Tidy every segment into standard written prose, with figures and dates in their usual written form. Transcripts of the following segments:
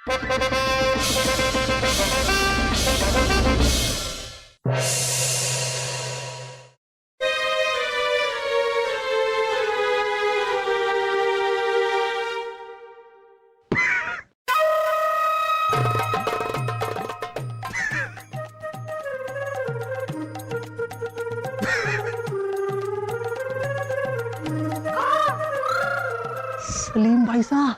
सलीम भाई साहब,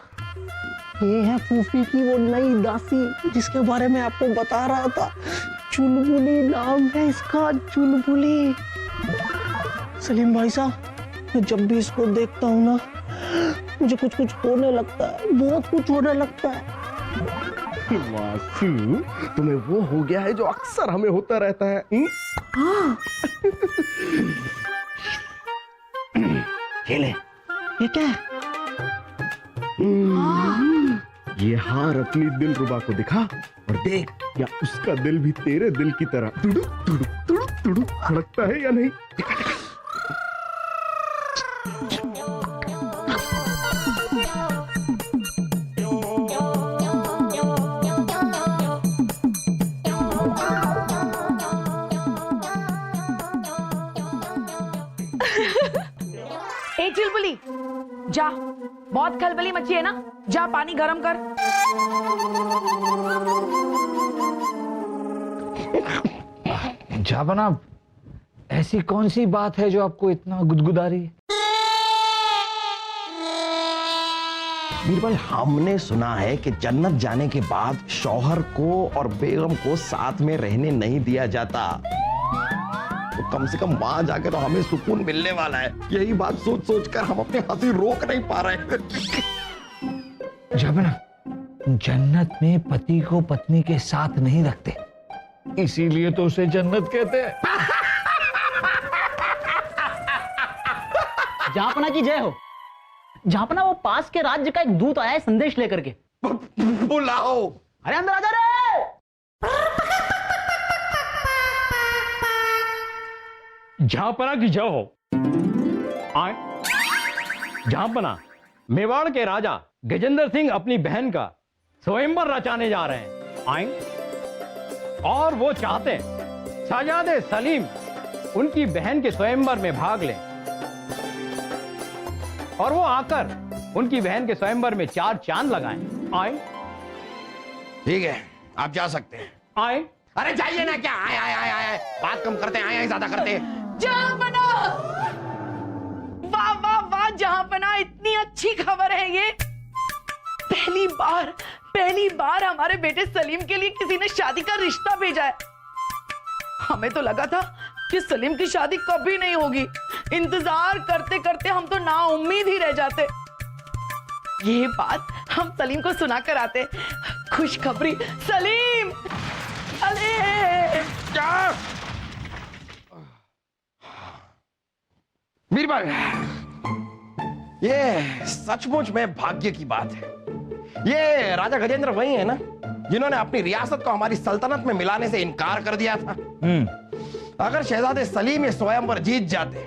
ये है फूफी की वो नई दासी जिसके बारे में आपको बता रहा था। चुलबुली नाम है इसका, चुलबुली। सलीम भाई साहब, मैं जब भी इसको देखता हूँ ना, मुझे कुछ कुछ होने लगता है, बहुत कुछ होने लगता है। वासु, तुम्हें वो हो गया है जो अक्सर हमें होता रहता है। हाँ। खेले। ये क्या है? ये हार अपनी दिलरुबा को दिखा और देख, क्या उसका दिल भी तेरे दिल की तरह तुड़ुक तुड़ुक तुड़ुक तुड़ुक धड़कता है या नहीं? ए चुलबुली, जा, बहुत खलबली मची है ना, जा पानी गरम कर। जनाब, ऐसी कौन सी बात है जो आपको इतना गुदगुदा रही है? बीरबल, हमने सुना है कि जन्नत जाने के बाद शौहर को और बेगम को साथ में रहने नहीं दिया जाता। तो कम से कम वहां जाके तो हमें सुकून मिलने वाला है। यही बात सोच सोच कर हम अपनी हंसी रोक नहीं पा रहे। जनाब, जन्नत में पति को पत्नी के साथ नहीं रखते, इसीलिए तो उसे जन्नत कहते हैं। जहापना की जय हो। जहापना, वो पास के राज्य का एक दूत आया है संदेश लेकर के। बुलाओ। अरे अंदर आ जा रे। जहांपना की जय हो। आए। जहांपना, मेवाड़ के राजा गजेंद्र सिंह अपनी बहन का स्वयंवर रचाने जा रहे हैं। आए। और वो चाहते हैं शहजादे सलीम उनकी बहन के स्वयंवर में भाग लें और वो आकर उनकी बहन के स्वयंवर में 4 चांद लगाएं। आए। ठीक है, आप जा सकते हैं। आए। अरे जाइए ना, क्या आए आए आए आए, बात कम करते हैं, आए आए ज्यादा करते हैं। जहांपना, वाह वाह वाह जहांपना, इतनी अच्छी खबर है ये। पहली बार हमारे बेटे सलीम के लिए किसी ने शादी का रिश्ता भेजा है। हमें तो लगा था कि सलीम की शादी कभी नहीं होगी। इंतजार करते करते हम तो नाउम्मीद ही रह जाते। ये बात हम सलीम को सुनाकर आते। खुशखबरी, सलीम। अरे क्या? बीरबल, ये सचमुच में भाग्य की बात है। ये राजा गजेंद्र वही है ना जिन्होंने अपनी रियासत को हमारी सल्तनत में मिलाने से इनकार कर दिया था। अगर शहजादे सलीम ये स्वयंवर जीत जाते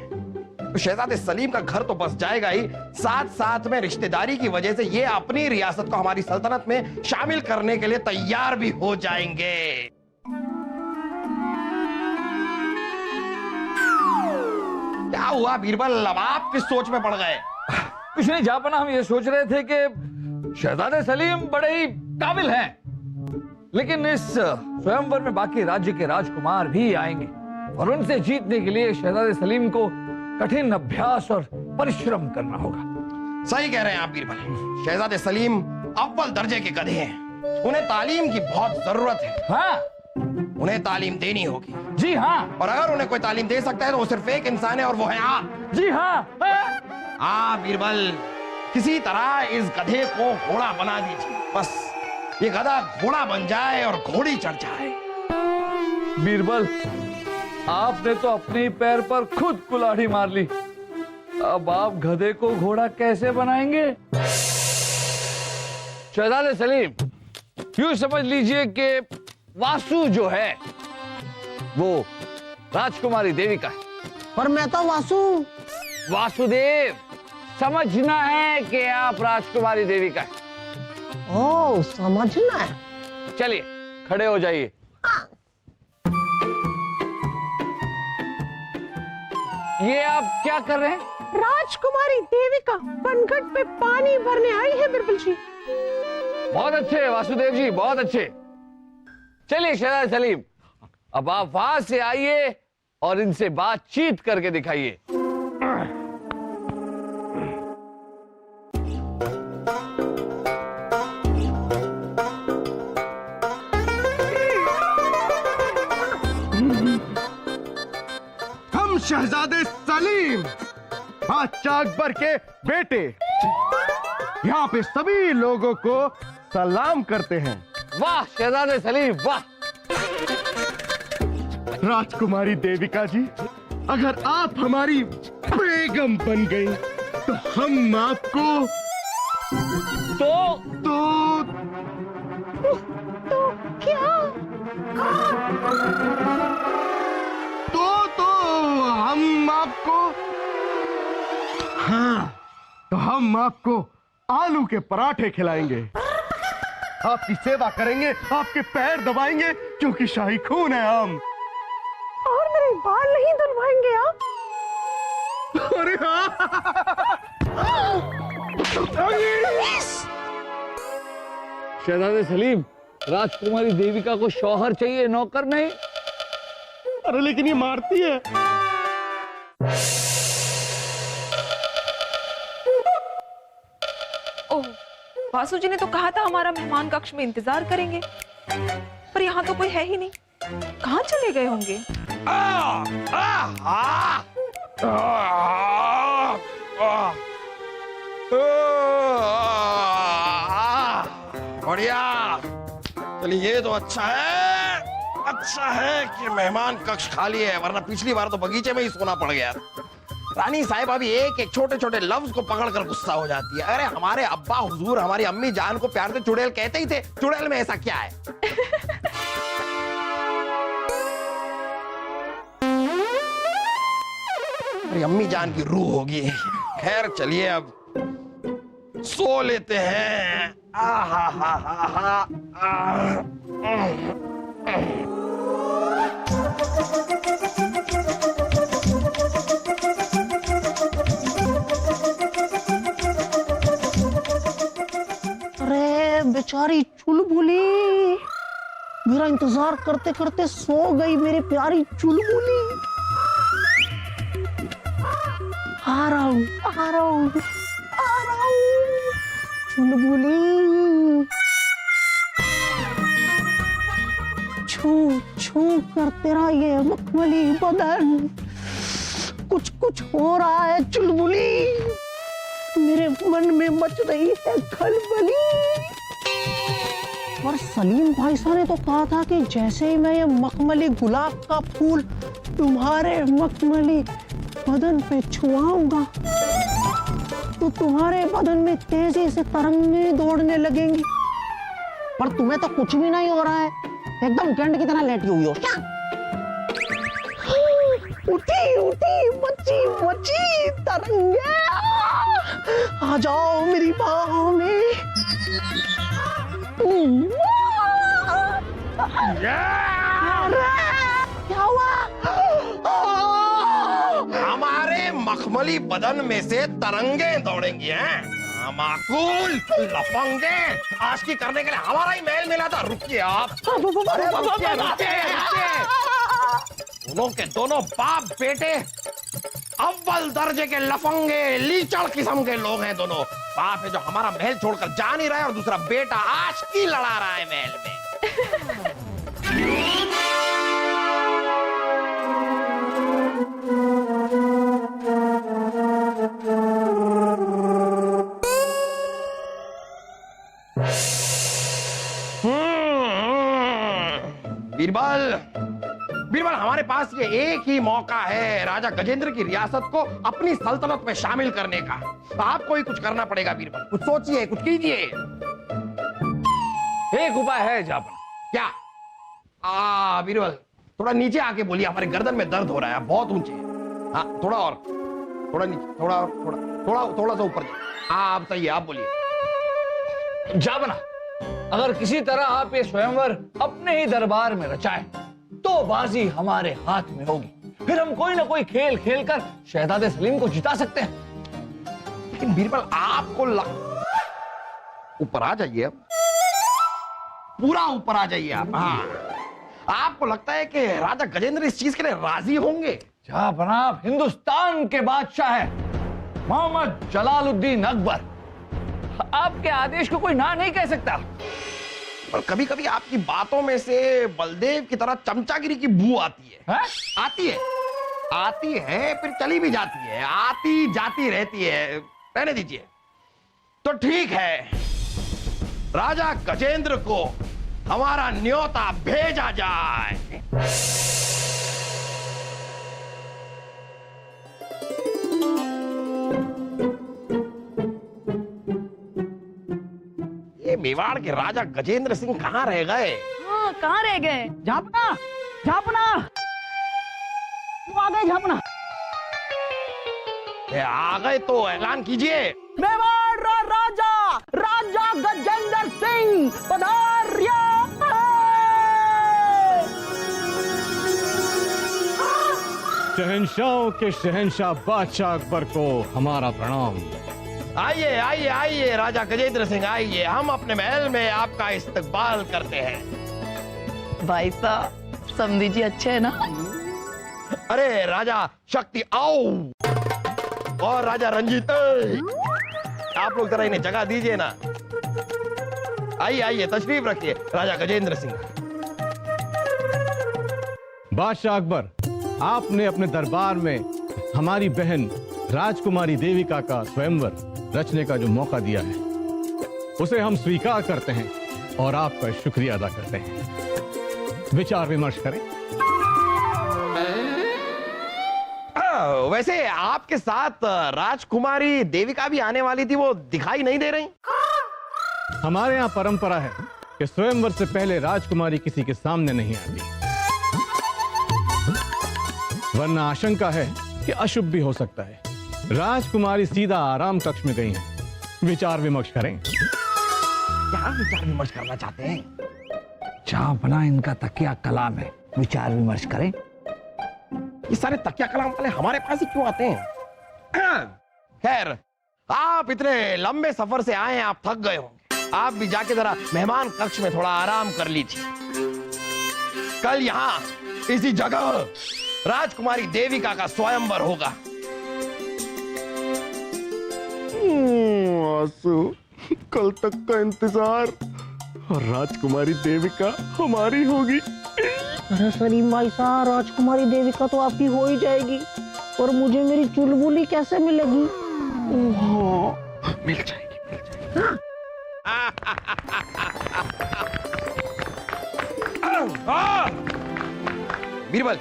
तो शहजादे सलीम का घर तो बस जाएगा ही, साथ साथ में रिश्तेदारी की वजह से ये अपनी रियासत को हमारी सल्तनत में शामिल करने के लिए तैयार भी हो जाएंगे। क्या हुआ बीरबल, अब आप किस सोच में पड़ गए? कुछ नहीं जहांपना, हम ये सोच रहे थे कि शहजादे सलीम बड़े ही काबिल हैं, लेकिन इस स्वयंवर में बाकी राज्य के राजकुमार भी आएंगे और उनसे जीतने के लिए शहजादे सलीम को कठिन अभ्यास और परिश्रम करना होगा। सही कह रहे हैं आप बीरबल। शहजादे सलीम अव्वल दर्जे के गधे हैं, उन्हें तालीम की बहुत जरूरत है। हाँ, उन्हें तालीम देनी होगी। जी हाँ। और अगर उन्हें कोई तालीम दे सकता है तो वो सिर्फ एक इंसान है, और वो है आप। जी हाँ। बीरबल, किसी तरह इस गधे को घोड़ा बना दीजिए। बस ये गधा घोड़ा बन जाए और घोड़ी चढ़ जाए। बीरबल, आपने तो अपने पैर पर खुद कुल्हाड़ी मार ली, अब आप गधे को घोड़ा कैसे बनाएंगे? शहजादे सलीम, यूं समझ लीजिए कि वासु जो है वो राजकुमारी देवी का है। पर मैं तो वासुदेव, समझना है कि आप राजकुमारी देवी का है। ओ समझना है। चलिए खड़े हो जाइए। ये आप क्या कर रहे हैं? राजकुमारी देविका बनगढ़ पे पानी भरने आई है बिरबल जी। बहुत अच्छे वासुदेव जी, बहुत अच्छे। चलिए शहजादे सलीम, अब आप वहां से आइए और इनसे बातचीत करके दिखाइए। हम शहजादे सलीम बादशाह अकबर के बेटे यहाँ पे सभी लोगों को सलाम करते हैं। वाह शहजादे सलीम वाह। राजकुमारी देविका जी, अगर आप हमारी बेगम बन गई तो हम आपको तो क्या? तो हम आपको, हाँ, तो हम आपको आलू के पराठे खिलाएंगे, आपकी सेवा करेंगे, आपके पैर दबाएंगे क्योंकि शाही खून है हम। और मेरे बाल नहीं धुलवाएंगे आप? अरे शहजादे सलीम, राजकुमारी देविका को शौहर चाहिए, नौकर नहीं। अरे लेकिन ये मारती है। ओह, वासु जी ने तो कहा था हमारा मेहमान कक्ष में इंतजार करेंगे, पर यहाँ तो कोई है ही नहीं। कहाँ चले गए होंगे? बढ़िया, चलिए ये तो अच्छा है कि मेहमान कक्ष खाली है, वरना पिछली बार तो बगीचे में ही सोना पड़ गया। रानी साहिबा भी एक एक छोटे छोटे लफ्ज को पकड़कर गुस्सा हो जाती है। अरे हमारे अब्बा हुजूर हमारी अम्मी जान को प्यार से चुड़ैल कहते ही थे, चुड़ैल में ऐसा क्या है? अरे अम्मी जान की रूह होगी। खैर चलिए अब सो लेते हैं। अरे बेचारी चुलबुली, मेरा इंतजार करते करते सो गई मेरी प्यारी चुलबुली। आ रहा हूँ चुलबुली। छू छू कर तेरा ये मखमली बदन, कुछ हो रहा है चुलबुली। मेरे मन में मच रही है खलबली। और सलीम भाई साहब ने तो कहा था कि जैसे ही मैं ये मखमली गुलाब का फूल तुम्हारे मखमली बदन पे छुआऊंगा तो तुम्हारे बदन में तेजी से तरंगें दौड़ने लगेंगी। पर तुम्हें तो कुछ भी नहीं हो रहा है, एकदम गेंड की तरह लेटी हुई हो। क्या? उठी बची तरंगे, आ जाओ मेरी बाहों में। क्या हुआ? हमारे मखमली बदन में से तरंगे दौड़ेंगी हैं? माकूल लफंगे, आशिकी करने के लिए हमारा ही महल मिला था। रुकिए आप। अरे रुकिए। दोनों के दोनों बाप बेटे अव्वल दर्जे के लफंगे लीचड़ किस्म के लोग हैं। दोनों बाप है जो हमारा महल छोड़कर जा नहीं रहा है, और दूसरा बेटा आशिकी लड़ा रहा है महल में। बीरबल हमारे पास ये एक ही मौका है राजा गजेंद्र की रियासत को अपनी सल्तनत में शामिल करने का। तो आपको ही कुछ करना पड़ेगा बीरबल, कुछ सोचिए, कुछ कीजिए। एक उपाय है जापना। क्या? बीरबल थोड़ा नीचे आके बोलिए, हमारे गर्दन में दर्द हो रहा है, बहुत ऊंचे। हाँ थोड़ा और, थोड़ा नीचे, थोड़ा सा ऊपर। आप सही है, आप बोलिए। जापना अगर किसी तरह आप ये स्वयंवर अपने ही दरबार में रचाएं, तो बाजी हमारे हाथ में होगी। फिर हम कोई ना कोई खेल खेलकर शहजादे सलीम को जिता सकते हैं। लेकिन बीरबल आपको ऊपर आ जाइए, अब पूरा ऊपर आ जाइए आप। हाँ, आपको लगता है कि राजा गजेंद्र इस चीज के लिए राजी होंगे? जनाब, हिंदुस्तान के बादशाह है मोहम्मद जलालुद्दीन अकबर, आपके आदेश को कोई ना नहीं कह सकता। और कभी कभी आपकी बातों में से बलदेव की तरह चमचागिरी की बू आती है। आती है फिर चली भी जाती है, आती जाती रहती है। रहने दीजिए। तो ठीक है, राजा गजेंद्र को हमारा न्योता भेजा जाए। ये मेवाड़ के राजा गजेंद्र सिंह कहाँ रह गए? हाँ, कहाँ रह गए? झापना, झापना, तू आ गए झापना। आ गए तो ऐलान कीजिए। मेवाड़ राजा, राजा गजेंद्र सिंह पधारिया। शहंशाहों के शहंशाह बादशाह अकबर को हमारा प्रणाम। आइए आइए आइए राजा गजेंद्र सिंह, आइए, हम अपने महल में आपका इस्तकबाल करते हैं। भाई साहब, समधी जी अच्छे है ना? अरे राजा शक्ति आओ, और राजा रंजीत, आप लोग जरा इन्हें जगह दीजिए ना। आइए आइए, तशरीफ रखिए राजा गजेंद्र सिंह। बादशाह अकबर, आपने अपने दरबार में हमारी बहन राजकुमारी देविका का स्वयंवर रचने का जो मौका दिया है, उसे हम स्वीकार करते हैं और आपका शुक्रिया अदा करते हैं। विचार विमर्श करें। वैसे आपके साथ राजकुमारी देविका भी आने वाली थी, वो दिखाई नहीं दे रही। हमारे यहाँ परंपरा है कि स्वयंवर से पहले राजकुमारी किसी के सामने नहीं आती, वरना आशंका है कि अशुभ भी हो सकता है। राजकुमारी सीधा आराम कक्ष में गई हैं। विचार विमर्श करें। क्या विचार विमर्श करना चाहते हैं? जहां बना इनका तकिया कलाम है, विचार विमर्श करें। ये सारे तकिया कलाम वाले हमारे पास ही क्यों आते हैं? खैर, आप इतने लंबे सफर से आए हैं, आप थक गए होंगे। आप भी जाके जरा मेहमान कक्ष में थोड़ा आराम कर लीजिए। कल यहाँ इसी जगह राजकुमारी देविका का स्वयंवर होगा। आंसू, कल तक का इंतजार, और राजकुमारी देविका हमारी होगी। अरे सलीम भाई साहब, राजकुमारी देविका तो आपकी हो ही जाएगी, और मुझे मेरी चुलबुली कैसे मिलेगी? मिल जाएगी, मिल जाएगी। बीरबल,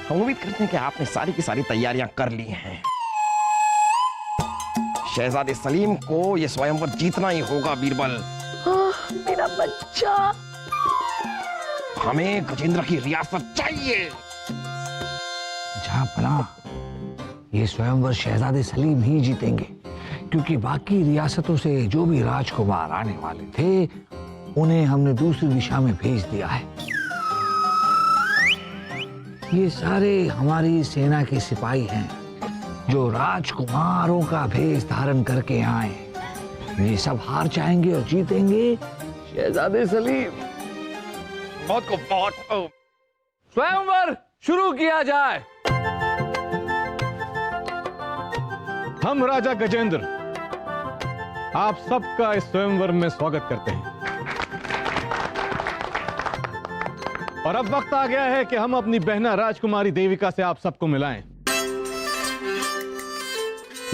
हम उम्मीद करते हैं कि आपने सारी की सारी तैयारियां कर ली हैं। शहजादे सलीम को यह स्वयंवर जीतना ही होगा। बीरबल, मेरा बच्चा, हमें गजेंद्र की रियासत चाहिए। जहां पना ये स्वयंवर शहजादे सलीम ही जीतेंगे, क्योंकि बाकी रियासतों से जो भी राजकुमार आने वाले थे, उन्हें हमने दूसरी दिशा में भेज दिया है। ये सारे हमारी सेना के सिपाही हैं, जो राजकुमारों का भेष धारण करके आए। ये सब हार जाएंगे और जीतेंगे शहजादे सलीम। बहुत को बहुत। स्वयंवर शुरू किया जाए। हम राजा गजेंद्र आप सबका इस स्वयंवर में स्वागत करते हैं, और अब वक्त आ गया है कि हम अपनी बहना राजकुमारी देविका से आप सबको मिलाएं।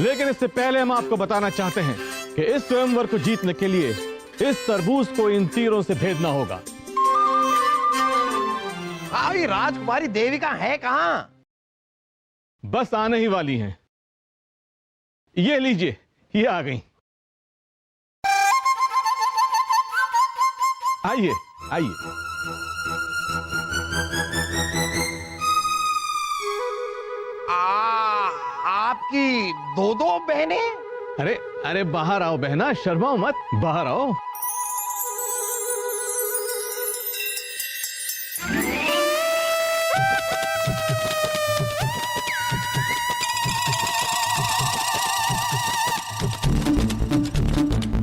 लेकिन इससे पहले हम आपको बताना चाहते हैं कि इस स्वयंवर को जीतने के लिए इस तरबूज को इन तीरों से भेदना होगा। अभी राजकुमारी देविका है कहां? बस आने ही वाली हैं। ये लीजिए, ये आ गई। आइए आइए। आपकी दो बहनें? अरे अरे बाहर आओ बहना, शर्माओ मत, बाहर आओ।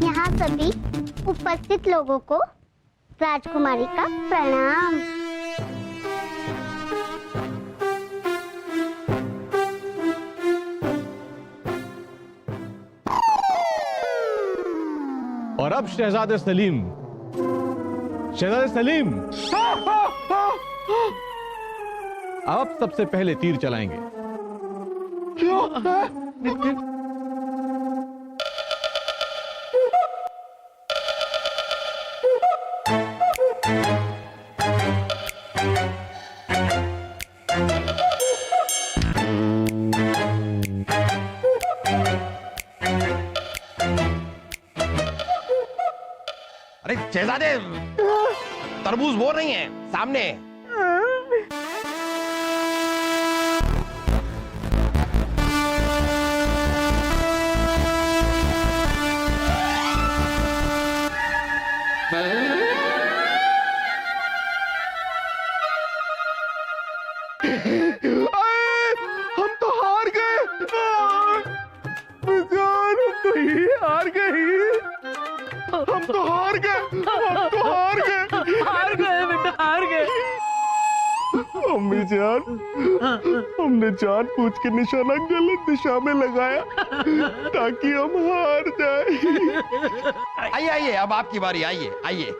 यहाँ सभी उपस्थित लोगों को राजकुमारी का प्रणाम। और अब शहजादे सलीम, शहजादे सलीम, आप सबसे पहले तीर चलाएंगे। अरे शहजादे, तरबूज वो नहीं है सामने। हम तो हार गए, हम तो ही हार गए, हम तो हार गए, हम तो हार गए, हार गए बेटा, हार गए। अम्मी जान, हमने जानबूझ के निशाना गलत दिशा में लगाया ताकि हम हार जाए। आइए आइए, अब आपकी बारी, आइए आइए।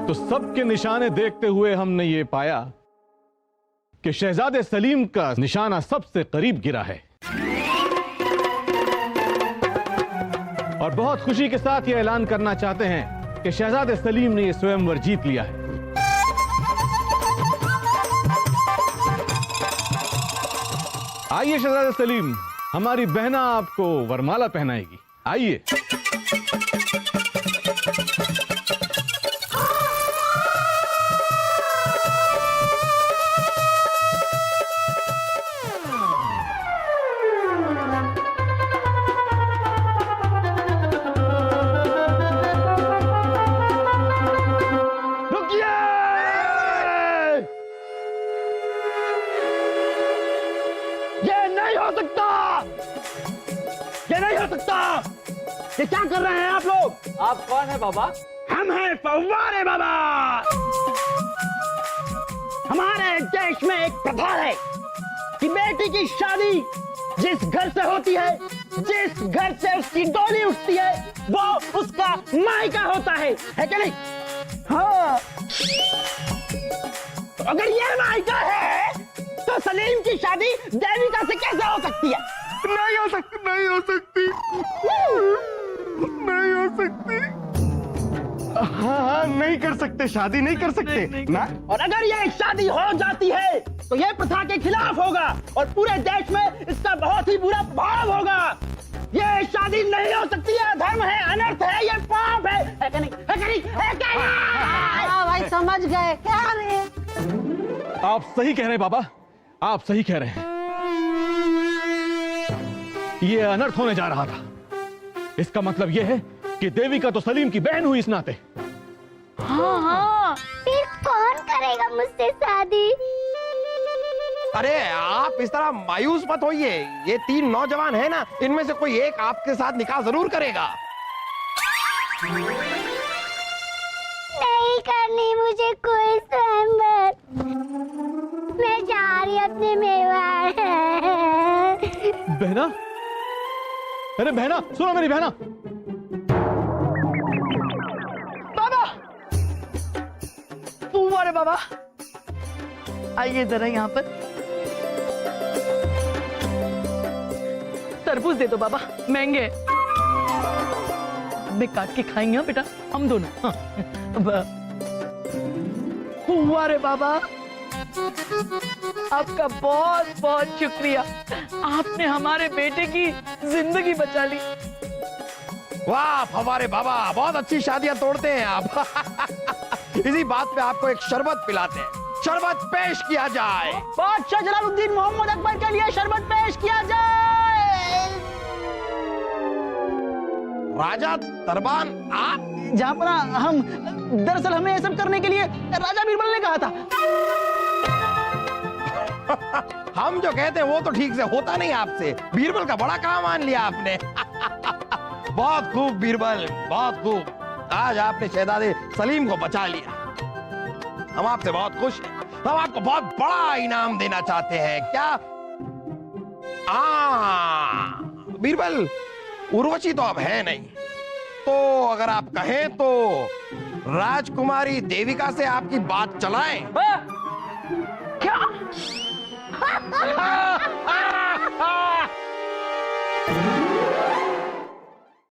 तो सबके निशाने देखते हुए हमने ये पाया कि शहजादे सलीम का निशाना सबसे करीब गिरा है, और बहुत खुशी के साथ ये ऐलान करना चाहते हैं कि शहजादे सलीम ने ये स्वयंवर जीत लिया है। आइए शहजादे सलीम, हमारी बहना आपको वरमाला पहनाएगी। आइए। ये नहीं हो सकता। ये क्या कर रहे हैं आप लोग? आप कौन है बाबा? हम हैं फव्वारे बाबा। हमारे देश में एक प्रथा है कि बेटी की शादी जिस घर से होती है, जिस घर से उसकी डोली उठती है, वो उसका मायका होता है कि नहीं? हाँ। तो अगर ये मायका है तो सलीम की शादी देविका से कैसे हो सकती है? नहीं हो सकती, नहीं हो सकती, नहीं हो सकती। हाँ, नहीं कर सकते, शादी नहीं कर सकते ना। और अगर ये शादी हो जाती है तो ये प्रथा के खिलाफ होगा और पूरे देश में इसका बहुत ही बुरा प्रभाव होगा। ये शादी नहीं हो सकती है, धर्म है, अनर्थ है, ये पाप है कि नहीं? है कि नहीं? है कि नहीं? हाँ भाई, समझ गए क्या रे? आप सही कह रहे हैं बाबा, आप सही कह रहे हैं। ये अनर्थ होने जा रहा था। इसका मतलब यह है कि देविका तो सलीम की बहन हुई इस नाते। हाँ हाँ, फिर कौन करेगा मुझसे शादी? अरे आप इस तरह मायूस मत होइए। ये 3 नौजवान है ना, इनमें से कोई एक आपके साथ निकाह जरूर करेगा। मुझे कोई स्वयंवर। मैं जा रही अपने मेवाड़। बहना, अरे बहना सुनो मेरी बहना। बाबा, अरे बाबा, आइए जरा यहाँ पर। तरबूज दे दो बाबा, महंगे हैं। मैं काट के खाएंगे बेटा, हम दोनों। हाँ। अरे बाबा, आपका बहुत बहुत शुक्रिया, आपने हमारे बेटे की जिंदगी बचा ली। वाह हमारे बाबा, बहुत अच्छी शादियां तोड़ते हैं आप। इसी बात पे आपको एक शरबत पिलाते हैं। शरबत पेश किया जाए। बादशाह जलालुद्दीन मोहम्मद अकबर के लिए शरबत पेश किया जाए। राजा तरबान, आप? जहाँ पर हम, दरअसल हमें ये सब करने के लिए राजा बीरबल ने कहा था। हम जो कहते हैं वो तो ठीक से होता नहीं आपसे। बीरबल का बड़ा काम मान लिया आपने। बहुत खूब बीरबल, बहुत खूब। आज आपने शहजादे सलीम को बचा लिया। हम आपसे बहुत खुश हैं। हम आपको बहुत बड़ा इनाम देना चाहते हैं। क्या? बीरबल, उर्वशी तो अब है नहीं, तो अगर आप कहें तो राजकुमारी देविका से आपकी बात चलाएं। क्या?